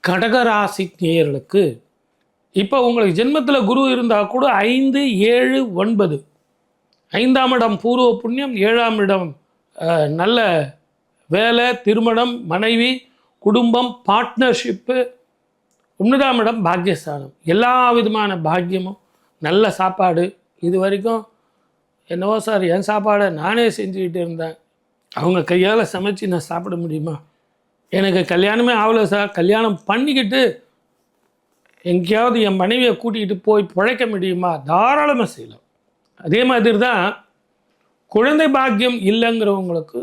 கடகராசி நேயர்களுக்கு இப்போ உங்களுக்கு ஜென்மத்தில் குரு இருந்தால் கூட 5, 7, 9 5ஆம் இடம் பூர்வ புண்ணியம், 7ஆம் இடம் நல்ல வேலை, திருமணம், மனைவி, குடும்பம், பார்ட்னர்ஷிப்பு, 9ஆம் இடம் பாக்கியஸ்தானம். எல்லா விதமான பாக்கியமும், நல்ல சாப்பாடு. இது வரைக்கும் என்னவோ சார் என் சாப்பாடை நானே செஞ்சுக்கிட்டு இருந்தேன், அவங்க கையால் சமைச்சு நான் சாப்பிட முடியுமா? எனக்கு கல்யாணமே ஆகலை சார், கல்யாணம் பண்ணிக்கிட்டு எங்கேயாவது என் மனைவியை கூட்டிகிட்டு போய் பிழைக்க முடியுமா? தாராளமாக செய்யலாம். அதே மாதிரி தான் குழந்தை பாக்கியம் இல்லைங்கிறவங்களுக்கு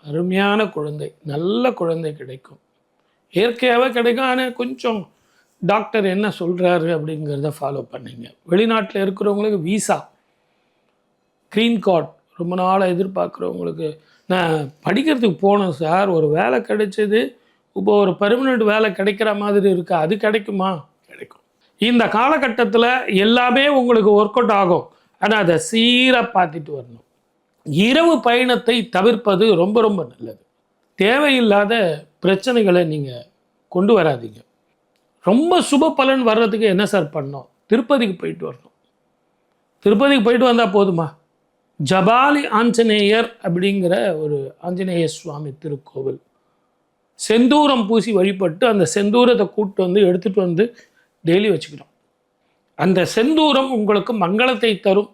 அருமையான குழந்தை, நல்ல குழந்தை கிடைக்கும், இயற்கையாகவே கிடைக்கும். ஆனால் கொஞ்சம் டாக்டர் என்ன சொல்கிறாரு அப்படிங்கிறத ஃபாலோ பண்ணிங்க. வெளிநாட்டில் இருக்கிறவங்களுக்கு வீசா, க்ரீன் கார்டு ரொம்ப நாளாக எதிர்பார்க்குறவங்களுக்கு, நான் படிக்கிறதுக்கு போனேன் சார், ஒரு வேலை கிடைச்சது, இப்போ ஒரு பெர்மனெண்ட் வேலை கிடைக்கிற மாதிரி இருக்கா, அது கிடைக்குமா? கிடைக்கும். இந்த காலகட்டத்தில் எல்லாமே உங்களுக்கு ஒர்க் அவுட் ஆகும். ஆனால் அதை சீராக பார்த்துட்டு வரணும். இரவு பயணத்தை தவிர்ப்பது ரொம்ப ரொம்ப நல்லது. தேவையில்லாத பிரச்சனைகளை நீங்கள் கொண்டு வராதீங்க. ரொம்ப சுப பலன் வர்றதுக்கு என்ன சார் பண்ணோம்? திருப்பதிக்கு போயிட்டு வரணும். திருப்பதிக்கு போயிட்டு வந்தால் போதுமா? ஜபாலி ஆஞ்சநேயர் அப்படிங்கிற ஒரு ஆஞ்சநேய சுவாமி திருக்கோவில், செந்தூரம் பூசி வழிபட்டு அந்த செந்தூரத்தை கூப்பிட்டு வந்து எடுத்துகிட்டு வந்து டெய்லி வச்சுக்கணும். அந்த செந்தூரம் உங்களுக்கு மங்களத்தை தரும்,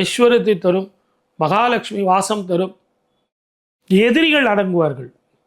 ஐஸ்வர்யத்தை தரும், மகாலட்சுமி வாசம் தரும், எதிரிகள் அடங்குவார்கள்.